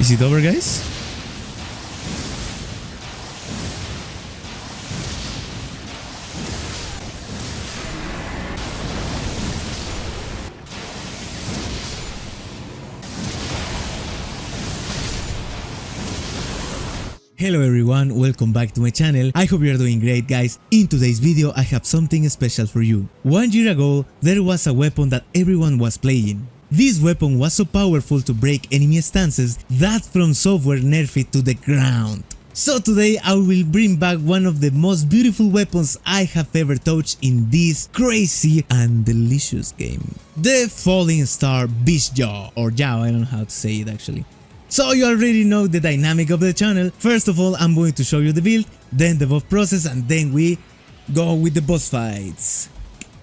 Is it over, guys? Hello everyone, welcome back to my channel. I hope you are doing great, guys. In today's video I have something special for you. 1 year ago there was a weapon that everyone was playing. This weapon was so powerful to break enemy stances that From Software nerfed it to the ground. So today I will bring back one of the most beautiful weapons I have ever touched in this crazy and delicious game. The Fallingstar Beast Jaw, or Jaw, I don't know how to say it actually. So you already know the dynamic of the channel. First of all, I'm going to show you the build, then the buff process, and then we go with the boss fights.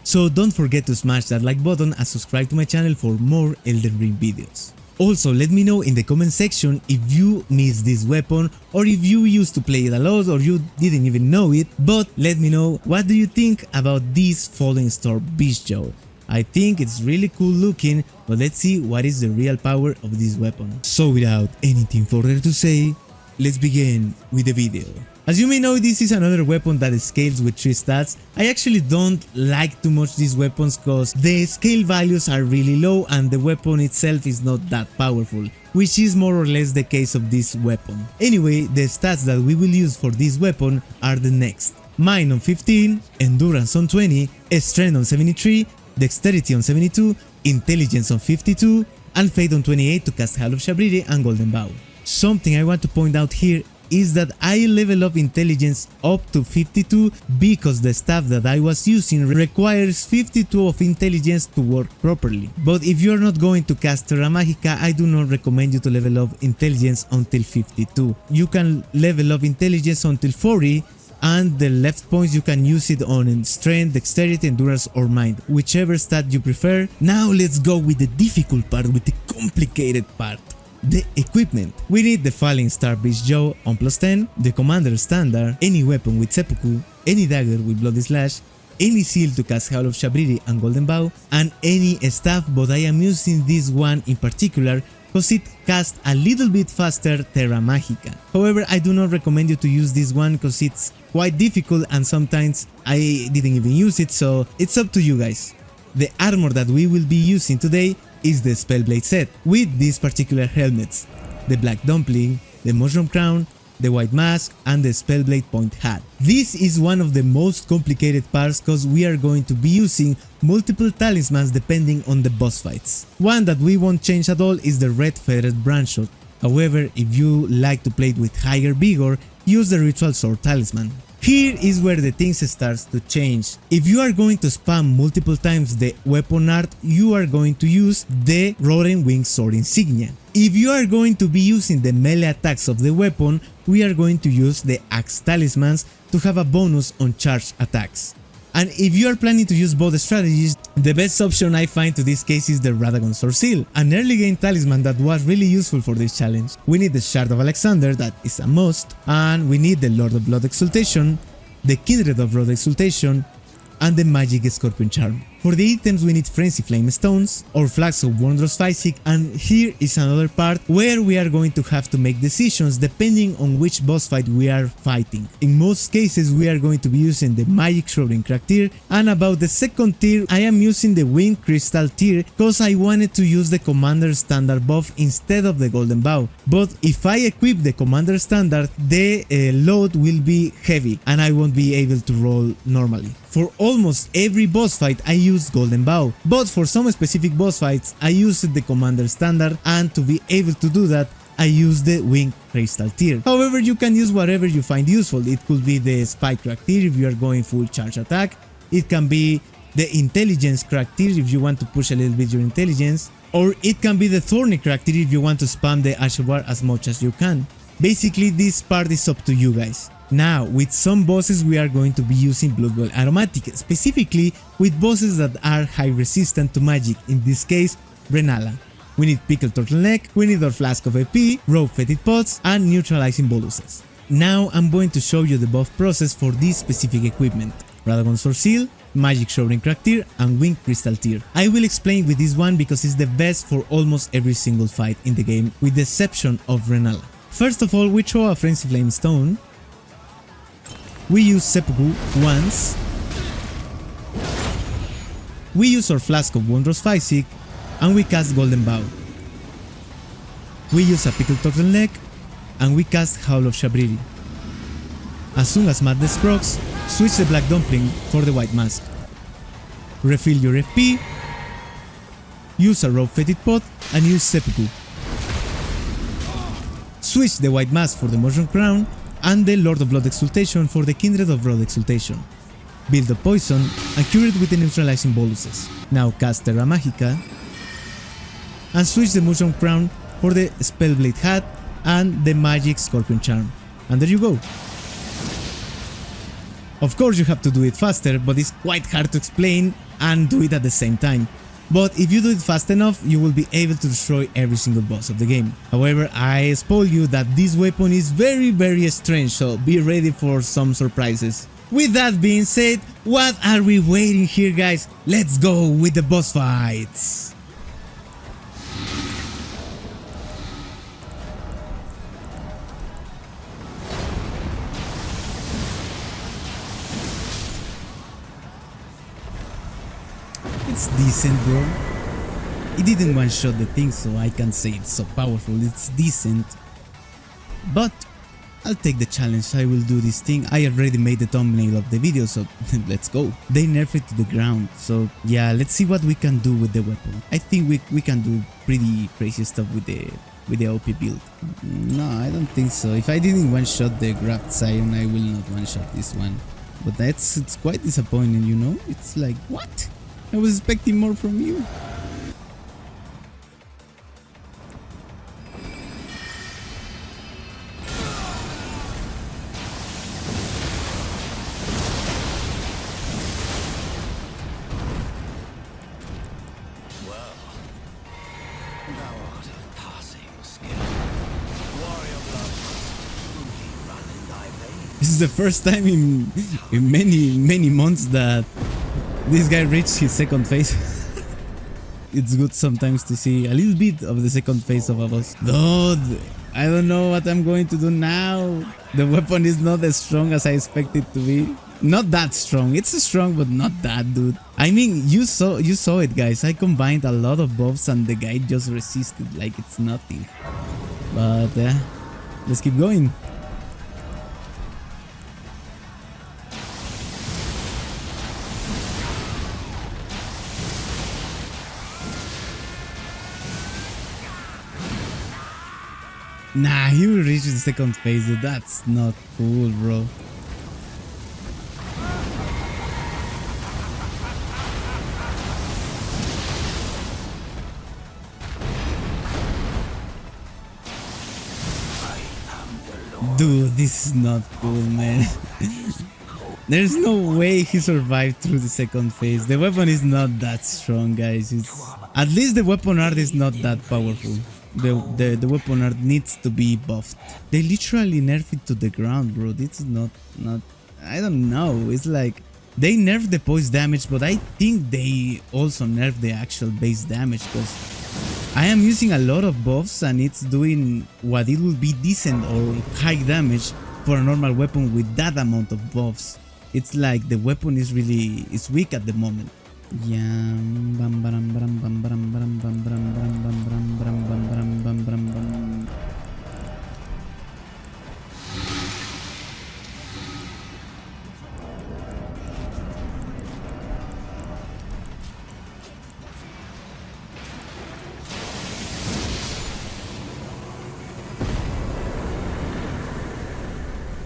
So don't forget to smash that like button and subscribe to my channel for more Elden Ring videos. Also, let me know in the comment section if you missed this weapon or if you used to play it a lot or you didn't even know it, but let me know what do you think about this Fallingstar Beast Jaw. I think it's really cool looking, but let's see what is the real power of this weapon. So without anything further to say, let's begin with the video. As you may know, this is another weapon that scales with 3 stats. I actually don't like too much these weapons cause the scale values are really low and the weapon itself is not that powerful, which is more or less the case of this weapon. Anyway, the stats that we will use for this weapon are the next. Mind on 15, Endurance on 20, Strength on 73, Dexterity on 72, Intelligence on 52, and Fate on 28 to cast Hall of Shabriri and Golden Bow. Something I want to point out here is that I level up Intelligence up to 52 because the staff that I was using requires 52 of Intelligence to work properly. But if you are not going to cast Terra Magica, I do not recommend you to level up Intelligence until 52. You can level up Intelligence until 40, and the left points you can use it on Strength, Dexterity, Endurance or Mind, whichever stat you prefer. Now let's go with the difficult part, with the complicated part. The equipment. We need the Fallingstar Beast Jaw on +10, the Commander Standard, any weapon with Seppuku, any dagger with Bloody Slash, any seal to cast Hall of Shabriri and Golden Bow, and any staff, but I am using this one in particular because it casts a little bit faster Terra Magica. However, I do not recommend you to use this one because it's quite difficult and sometimes I didn't even use it, so it's up to you guys. The armor that we will be using today is the Spellblade set with these particular helmets: the Black Dumpling, the Mushroom Crown, the White Mask, and the Spellblade Point Hat. This is one of the most complicated parts because we are going to be using multiple talismans depending on the boss fights. One that we won't change at all is the red Feathered Branchsword. However, if you like to play it with higher vigor, use the Ritual Sword Talisman. Here is where the things starts to change. If you are going to spam multiple times the weapon art, you are going to use the Winged Sword Insignia. If you are going to be using the melee attacks of the weapon, we are going to use the Axe Talismans to have a bonus on charged attacks. And if you are planning to use both strategies, the best option I find to this case is the Radagon Sword Seal, an early game talisman that was really useful for this challenge. We need the Shard of Alexander, that is a must, and we need the Lord of Blood Exultation, the Kindred of Blood Exultation, and the Magic Scorpion Charm. For the items we need Frenzy Flame Stones or Flags of Wondrous Physick, and here is another part where we are going to have to make decisions depending on which boss fight we are fighting. In most cases we are going to be using the Magic Sword in Crack tier, and about the second tier I am using the Wind Crystal tier because I wanted to use the Commander Standard buff instead of the Golden Bow. But if I equip the Commander Standard, the load will be heavy and I won't be able to roll normally. For almost every boss fight I use Golden Bow, but for some specific boss fights I used the Commander Standard, and to be able to do that I use the Winged Crystal tier. However, you can use whatever you find useful. It could be the Spike Crack tier if you are going full charge attack, it can be the Intelligence Crack tier if you want to push a little bit your intelligence, or it can be the Thorny Crack tier if you want to spam the Azur as much as you can. Basically this part is up to you guys. Now, with some bosses we are going to be using Bloodboil Aromatic, specifically with bosses that are high resistant to magic, in this case Renala. We need Pickled Turtleneck, we need our Flask of AP, Rope Fetid Pots, and Neutralizing Boluses. Now I'm going to show you the buff process for this specific equipment: Radagon Sword Seal, Magic Shower in Crack tier, and Winged Crystal tier. I will explain with this one because it's the best for almost every single fight in the game, with the exception of Renala. First of all, we throw a Frenzy Flame Stone. We use Seppuku once. We use our Flask of Wondrous Physick, and we cast Golden Bow. We use a Pickled Turtleneck, and we cast Howl of Shabriri. As soon as Madness procs, switch the Black Dumpling for the White Mask. Refill your FP, use a Rope Fetid Pot, and use Seppuku. Switch the White Mask for the Mushroom Crown, and the Lord of Blood Exultation for the Kindred of Blood Exultation. Build the poison, and cure it with the Neutralizing Boluses. Now cast Terra Magica, and switch the Mushroom Crown for the Spellblade Hat and the Magic Scorpion Charm. And there you go. Of course you have to do it faster, but it's quite hard to explain and do it at the same time. But if you do it fast enough, you will be able to destroy every single boss of the game. However, I spoil you that this weapon is very strange, so be ready for some surprises. With that being said, what are we waiting here, guys? Let's go with the boss fights! It's decent, bro. It didn't one-shot the thing, so I can't say it's so powerful. It's decent. But I'll take the challenge. I will do this thing. I already made the thumbnail of the video, so let's go. They nerfed it to the ground, so yeah, let's see what we can do with the weapon. I think we can do pretty crazy stuff with the OP build. No, I don't think so. If I didn't one-shot the Grafted Scion, I will not one-shot this one. But it's quite disappointing, you know? It's like, what? I was expecting more from you. This is the first time in many months that this guy reached his second phase. It's good sometimes to see a little bit of the second phase of a boss. Dude, I don't know what I'm going to do now. The weapon is not as strong as I expect it to be. Not that strong. It's strong, but not that, dude. I mean, you saw it, guys. I combined a lot of buffs and the guy just resisted like it's nothing. But let's keep going. Nah, he will reach the second phase, dude. That's not cool, bro. Dude, this is not cool, man. There's no way he survived through the second phase. The weapon is not that strong, guys. At least the weapon art is not that powerful. The weapon art needs to be buffed. They literally nerfed it to the ground, bro. This is not I don't know. It's like they nerfed the poise damage, but I think they also nerfed the actual base damage, because I am using a lot of buffs and it's doing what it will be decent or high damage for a normal weapon with that amount of buffs. It's like the weapon is weak at the moment. Yeah.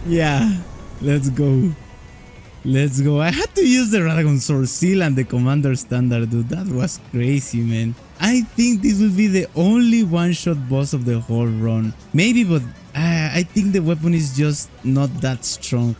Yeah, let's go. Let's go. I had to use the Radagon Sword Seal and the Commander Standard, dude. That was crazy, man. I think this will be the only one-shot boss of the whole run. Maybe, but I think the weapon is just not that strong.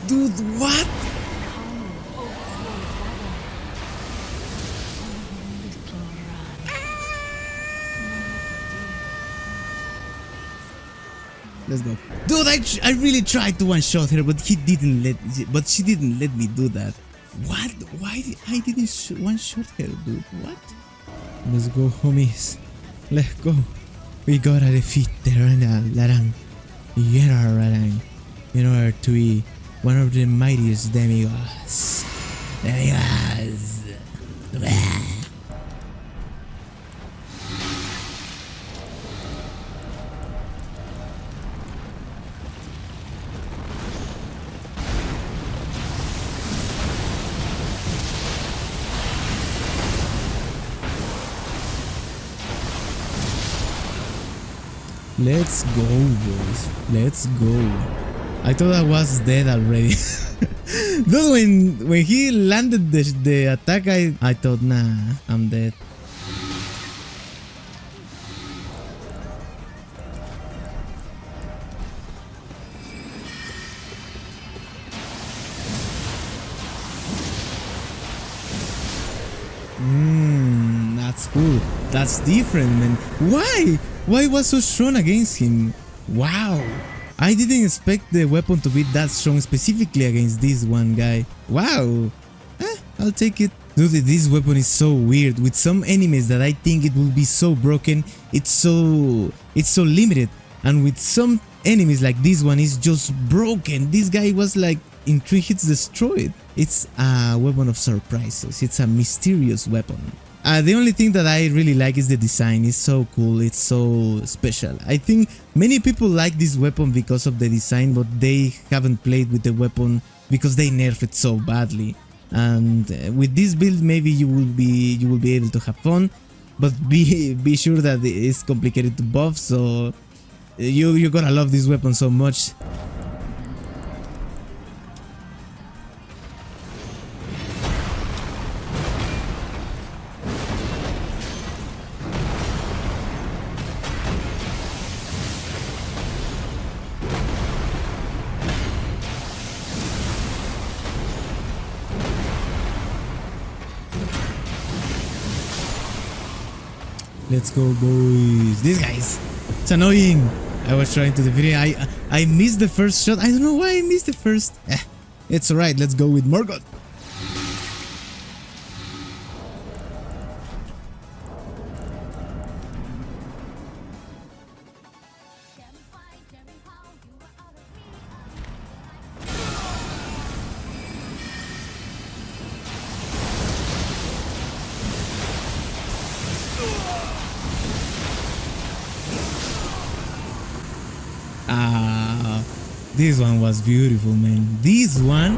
Dude, what? Let's go. Dude, I really tried to one-shot her, but she didn't let me do that. What? Why I didn't one-shot her, dude? What? Let's go, homies. Let's go. We gotta defeat the Radahn. Radahn. In order to be one of the mightiest demigods. Let's go, boys. Let's go. I thought I was dead already. Dude, when he landed the attack, I thought, nah, I'm dead. That's cool. That's different, man. Why? Why was so strong against him? Wow. I didn't expect the weapon to be that strong specifically against this one guy. Wow. I'll take it. Dude, this weapon is so weird. With some enemies that I think it will be so broken, it's so limited. And with some enemies like this one, it's just broken. This guy was like in 3 hits destroyed. It's a weapon of surprises. It's a mysterious weapon. The only thing that I really like is the design. It's so cool, it's so special. I think many people like this weapon because of the design, but they haven't played with the weapon because they nerfed it so badly. And with this build, maybe you will be able to have fun, but be sure that it's complicated to buff. So you're gonna love this weapon so much. Let's go, boys. These guys, it's annoying. I was trying to defeat it. I missed the first shot. I don't know why I missed the first. It's alright. Let's go with Margit. This one was beautiful, man. This one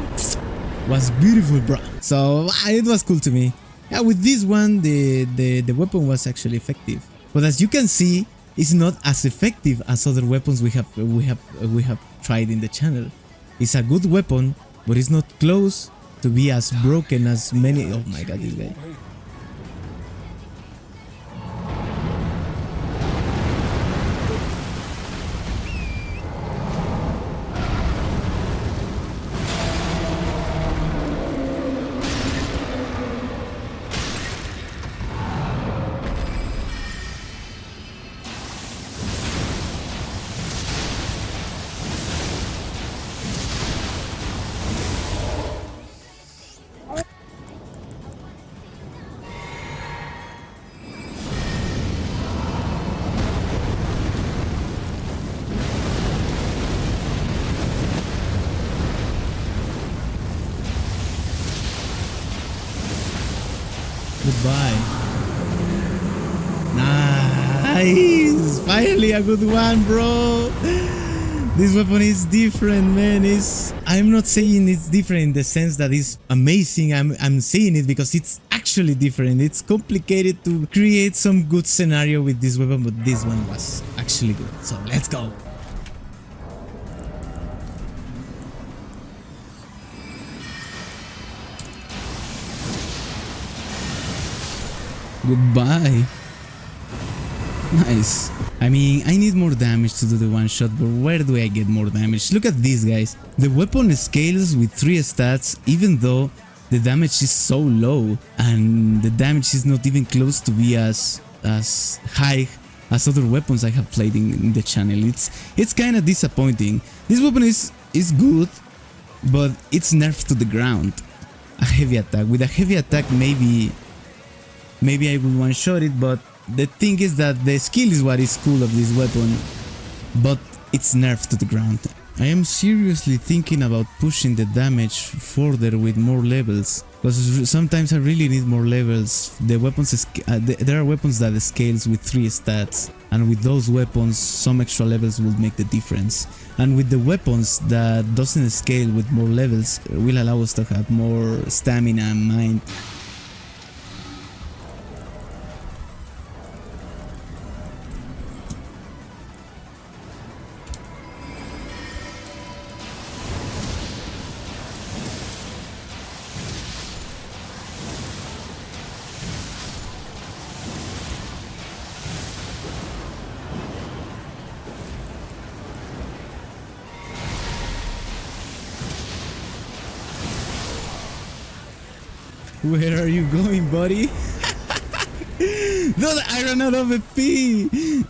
was beautiful, bro. So it was cool to me. Yeah, with this one, the weapon was actually effective. But as you can see, it's not as effective as other weapons we have tried in the channel. It's a good weapon, but it's not close to be as broken as many. Oh my god, this guy. Goodbye. Nice! Finally a good one, bro! This weapon is different, man. I'm not saying it's different in the sense that it's amazing. I'm saying it because it's actually different. It's complicated to create some good scenario with this weapon, but this one was actually good. So let's go! Goodbye. Nice. I mean, I need more damage to do the one shot, but where do I get more damage? Look at this, guys. The weapon scales with 3 stats, even though the damage is so low, and the damage is not even close to be as high as other weapons I have played in the channel. It's kind of disappointing. This weapon is good, but it's nerfed to the ground. A heavy attack. With a heavy attack, maybe I will one-shot it, but the thing is that the skill is what is cool of this weapon, but it's nerfed to the ground. I am seriously thinking about pushing the damage further with more levels, because sometimes I really need more levels. The weapons there are weapons that scales with 3 stats, and with those weapons some extra levels will make the difference. And with the weapons that doesn't scale with more levels will allow us to have more stamina and mind. Where are you going, buddy? Dude, I ran out of a P.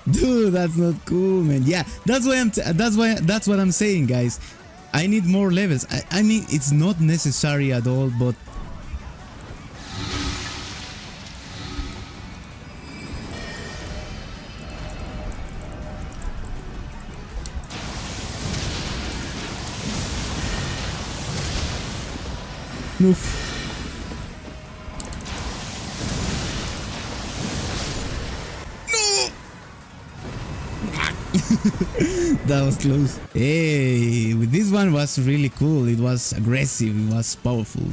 Dude, that's not cool, man. Yeah, that's what I'm saying, guys. I need more levels. I mean, it's not necessary at all, but Noof. That was close. Hey, with this one was really cool. It was aggressive, it was powerful.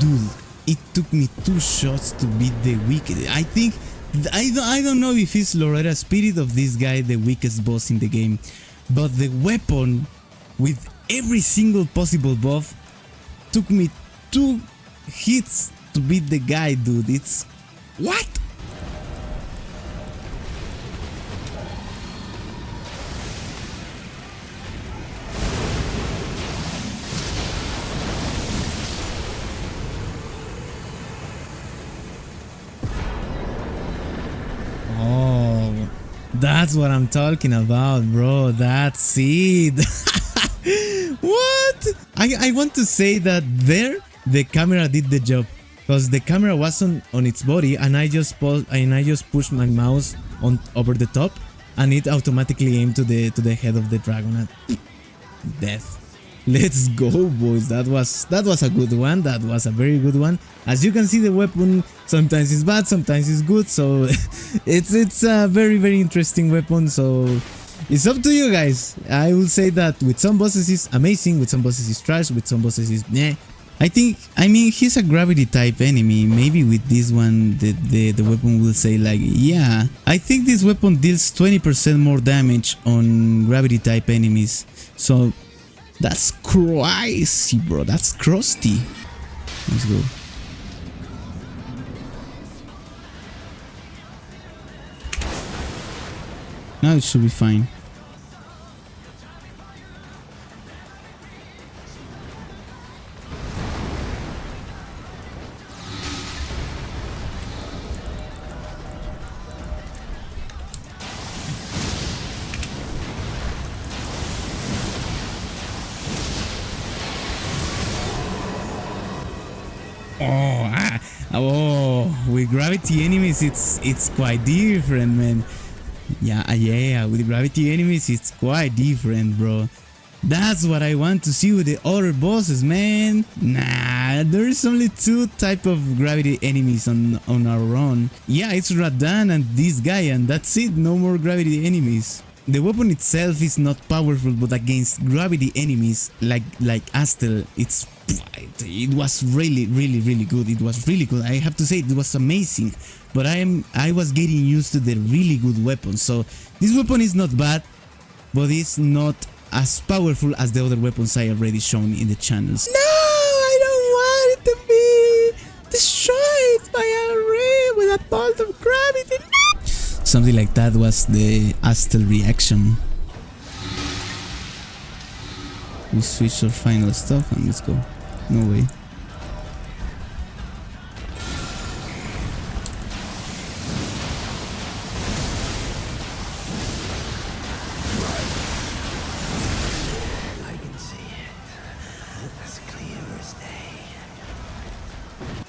Dude, it took me 2 shots to beat the Wicked. I think I don't know if it's Loretta Spirit of this guy the weakest boss in the game, but the weapon with every single possible buff took me 2 hits to beat the guy, dude. It's what? Oh, that's what I'm talking about, bro. That's it. What? I want to say that there the camera did the job, because the camera was on its body, and I just pushed my mouse on over the top, and it automatically aimed to the head of the dragon. Death. Let's go, boys. That was a good one. That was a very good one. As you can see, the weapon sometimes is bad, sometimes is good. So it's a very, very interesting weapon. So it's up to you guys. I will say that with some bosses is amazing, with some bosses is trash, with some bosses is meh. I mean, he's a gravity type enemy. Maybe with this one, the weapon will say like, yeah. I think this weapon deals 20% more damage on gravity type enemies. So that's crazy, bro. That's crusty. Let's go. Now it should be fine. Oh, with gravity enemies, it's quite different, man. Yeah, with gravity enemies, it's quite different, bro. That's what I want to see with the other bosses, man. Nah, there's only 2 type of gravity enemies on our own. Yeah, it's Radahn and this guy, and that's it. No more gravity enemies. The weapon itself is not powerful, but against gravity enemies like Astel, it was really good. It was really good. I have to say it was amazing. But I was getting used to the really good weapon. So this weapon is not bad. but it's not as powerful as the other weapons I already shown in the channels. No, I don't want it to be destroyed by a ray with a bolt of gravity. No! Something like that was the Astel reaction. We switch our final stuff and let's go. No way.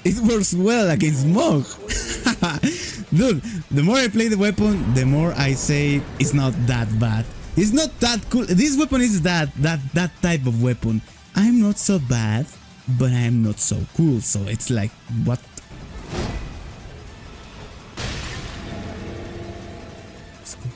It works well against smoke. Dude, the more I play the weapon, the more I say it's not that bad. It's not that cool. This weapon is that type of weapon. I'm not so bad, but I'm not so cool. So it's like, what? Let's go.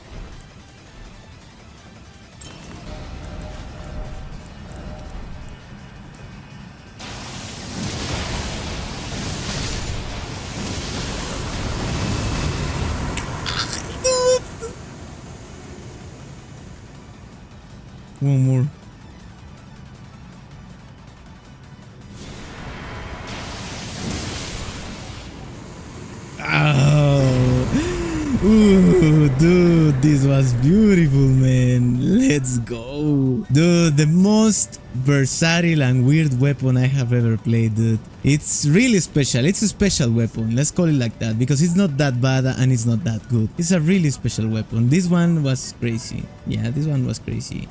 One more. Oh, ooh, dude, this was beautiful, man. Let's go. Dude, the most versatile and weird weapon I have ever played, dude. It's really special. It's a special weapon. Let's call it like that, because it's not that bad and it's not that good. It's a really special weapon. This one was crazy. Yeah, this one was crazy.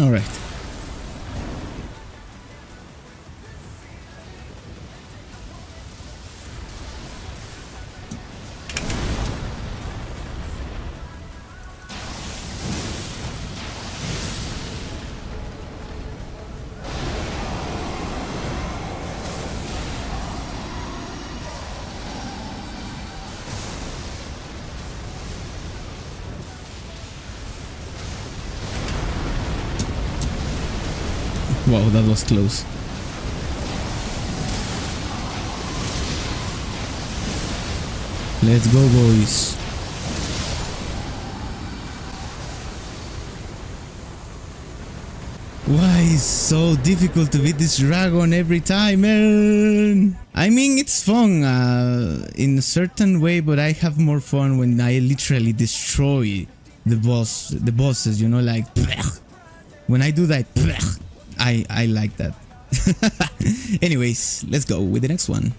All right. Wow, that was close. Let's go, boys. Why is so difficult to beat this dragon every time, man? I mean, it's fun in a certain way, but I have more fun when I literally destroy the bosses, you know, like when I do that. I like that. Anyways, let's go with the next one.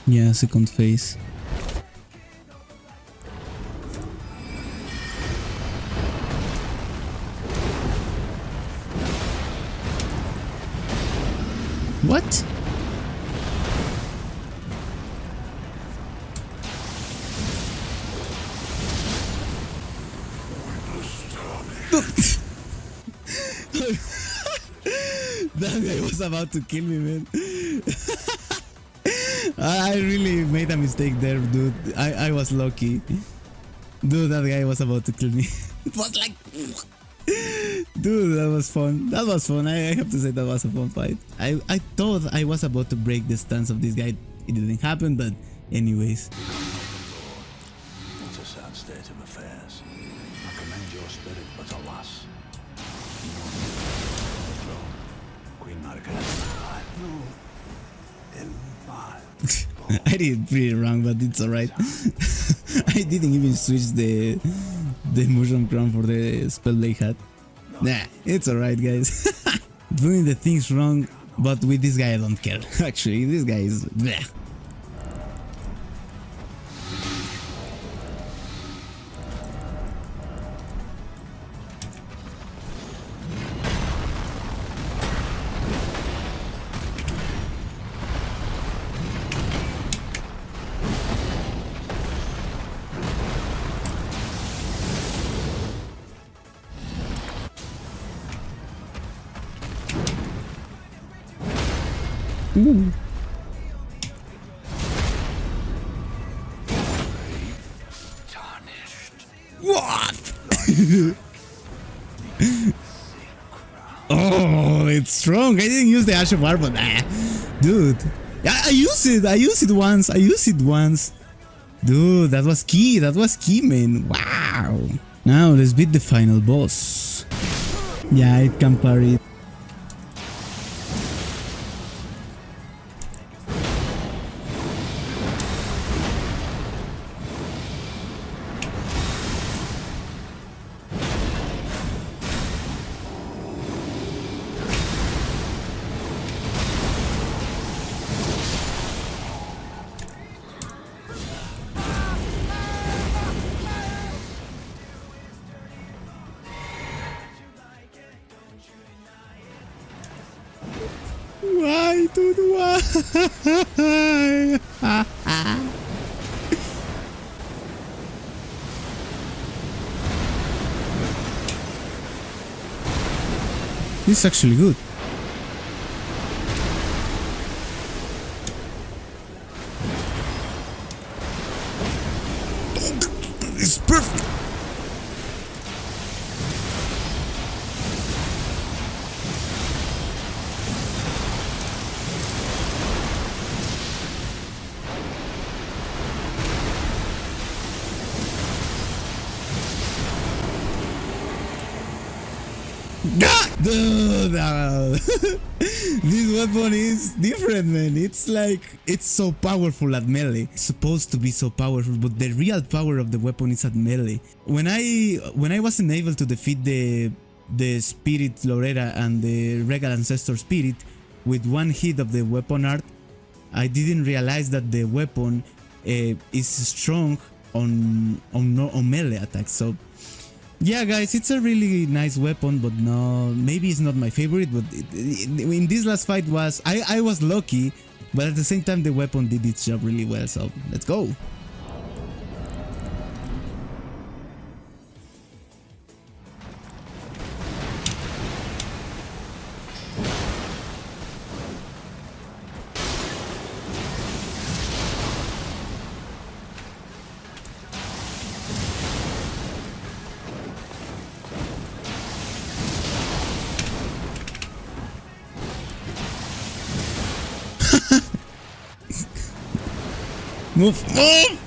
Yeah, second phase. What? That guy was about to kill me, man. I really made a mistake there, dude. I was lucky. Dude, that guy was about to kill me. It was like... Dude, that was fun. That was fun. I have to say that was a fun fight. I thought I was about to break the stance of this guy It didn't happen, but anyways. It's a sad state of affairs. I commend your spirit, but alas, you won't be on the throne. Queen Margit. I did it pretty wrong, but it's alright. I didn't even switch the mushroom crown for the Spellblade hat. Nah, it's alright, guys. Doing the things wrong, but with this guy I don't care. Actually, this guy is bleh. Ooh. What? Oh, it's strong. I didn't use the Ash of War, but dude, I used it. I used it once. Dude, that was key. That was key, man. Wow. Now let's beat the final boss. Yeah, it can parry. Why, dude, why? This is actually good. It's perfect. Dude, this weapon is different, man. It's like, it's so powerful at melee. It's supposed to be so powerful, but the real power of the weapon is at melee. When I wasn't able to defeat the spirit Loretta and the Regal Ancestor Spirit with one hit of the weapon art, I didn't realize that the weapon is strong on melee attacks. So yeah, guys, it's a really nice weapon, but no, maybe it's not my favorite. But in this last fight I was lucky, but at the same time the weapon did its job really well. So let's go. Move, move!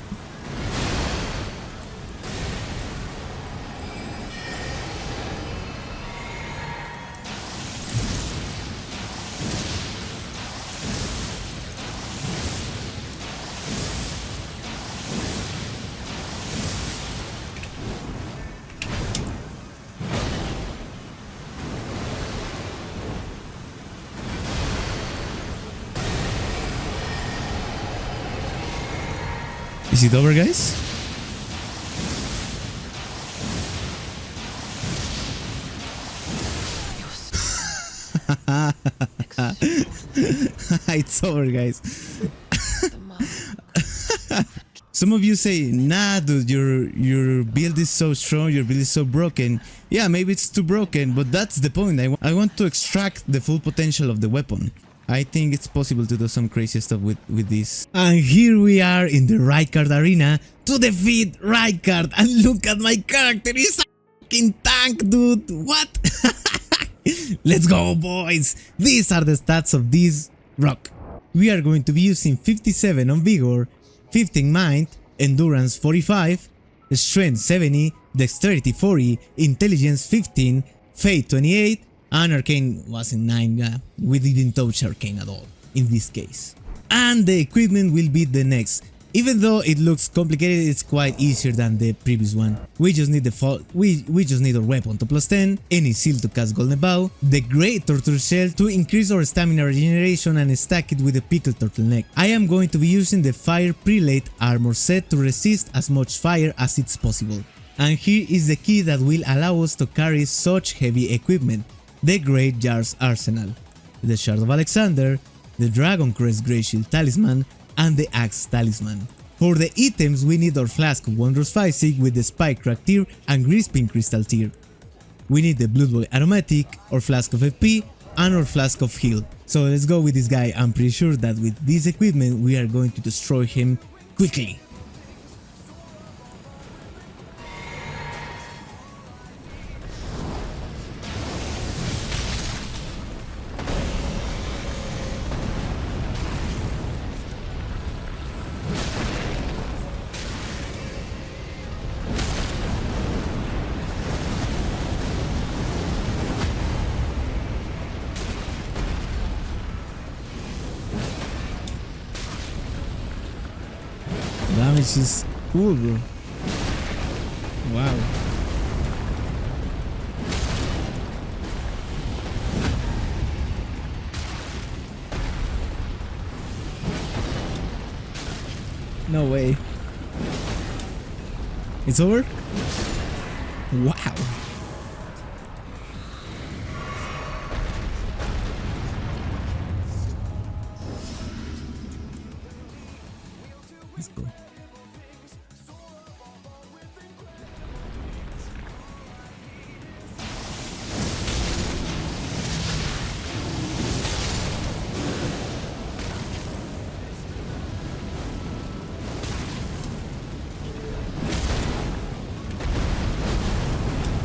Is it over, guys? It's over, guys. Some of you say, nah, dude, your build is so strong, your build is so broken. Yeah, maybe it's too broken, but that's the point. I want to extract the full potential of the weapon. I think it's possible to do some crazy stuff with this. And here we are in the Rykard arena to defeat Rykard. And look at my character, he's a fucking tank, dude. What? Let's go, boys. These are the stats of this rock. we are going to be using 57 on Vigor, 15 Mind, Endurance 45, Strength 70, Dexterity 40, Intelligence 15, Fate 28, and Arcane was in 9. We didn't touch Arcane at all in this case. And the equipment will be the next. Even though it looks complicated, it's quite easier than the previous one. We just need we just need our weapon to +10, any seal to cast Golden Bow, the Great Torture Shell to increase our stamina regeneration and stack it with the Pickled Turtleneck. I am going to be using the Fire Prelate armor set to resist as much fire as it's possible. And here is the key that will allow us to carry such heavy equipment: the Great Jar's Arsenal, the Shard of Alexander, the Dragon Crest Grey Shield Talisman, and the Axe Talisman. For the items, we need our Flask of Wondrous Physick with the Spikecrack tier and Grisping Crystal tier. We need the Bloodboil Aromatic, our Flask of FP, and our Flask of Heal. So let's go with this guy. I'm pretty sure that with this equipment we are going to destroy him quickly. Damage is cool, bro. Wow. No way. It's over? Wow. Let's go.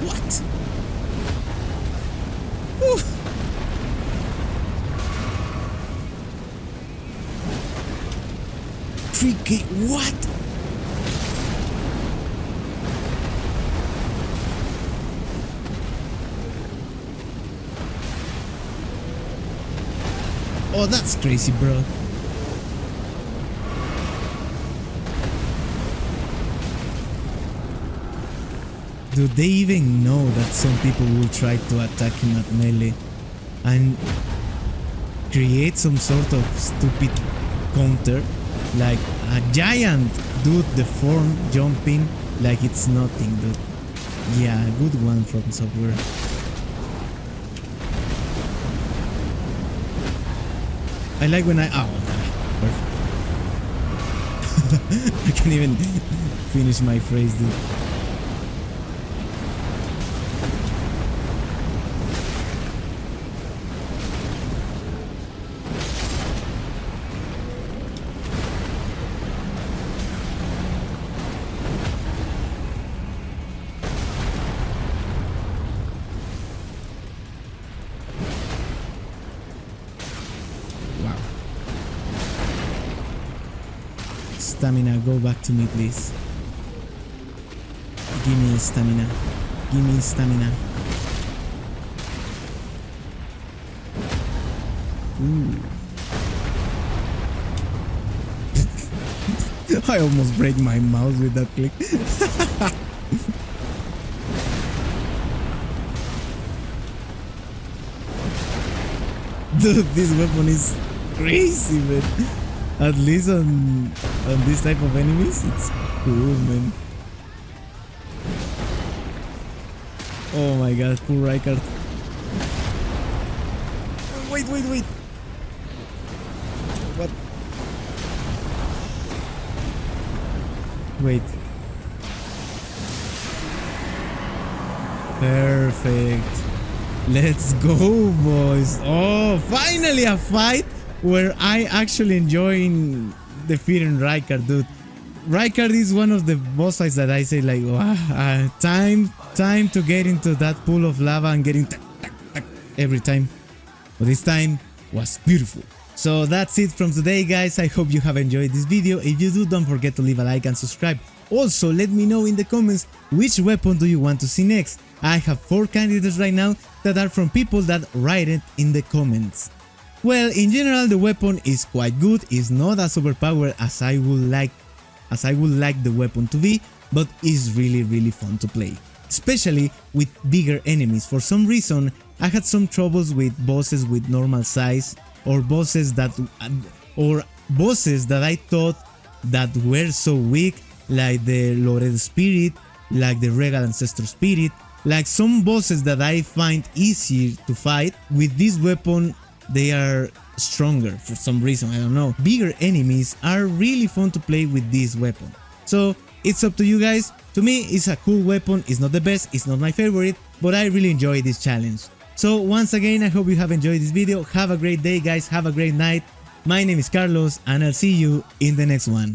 What? Oof. Tricky, what? Oh, that's crazy, bro. Do they even know that some people will try to attack him at melee and create some sort of stupid counter? Like a giant dude, the form jumping like it's nothing, dude. Yeah, good one from Software. I like when perfect. I can't even finish my phrase, dude. Stamina, go back to me, please. Give me stamina. Give me stamina. Ooh. I almost break my mouse with that click. Dude, this weapon is crazy, man. At least on this type of enemies, it's cool, man. Oh my god, cool Rykard. Wait. What? Wait. Perfect. Let's go, boys. Oh, finally a fight where I actually enjoying defeating Rykard, dude. Rykard is one of the boss fights that I say like, wow, time to get into that pool of lava and getting every time. But this time was beautiful. So that's it from today, guys. I hope you have enjoyed this video. If you do, don't forget to leave a like and subscribe. Also, let me know in the comments which weapon do you want to see next. I have 4 candidates right now that are from people that write it in the comments. Well, in general, the weapon is quite good. It's not as overpowered as I would like the weapon to be, but it's really fun to play, especially with bigger enemies. For some reason, I had some troubles with bosses with normal size, or bosses that I thought that were so weak, like the Loretta Spirit, like the Regal Ancestor Spirit, like some bosses that I find easier to fight. With this weapon, they are stronger for some reason, I don't know. Bigger enemies are really fun to play with this weapon. So it's up to you guys. To me, it's a cool weapon. It's not the best, it's not my favorite, but I really enjoy this challenge. So once again, I hope you have enjoyed this video. Have a great day, guys. Have a great night. My name is Carlos, and I'll see you in the next one.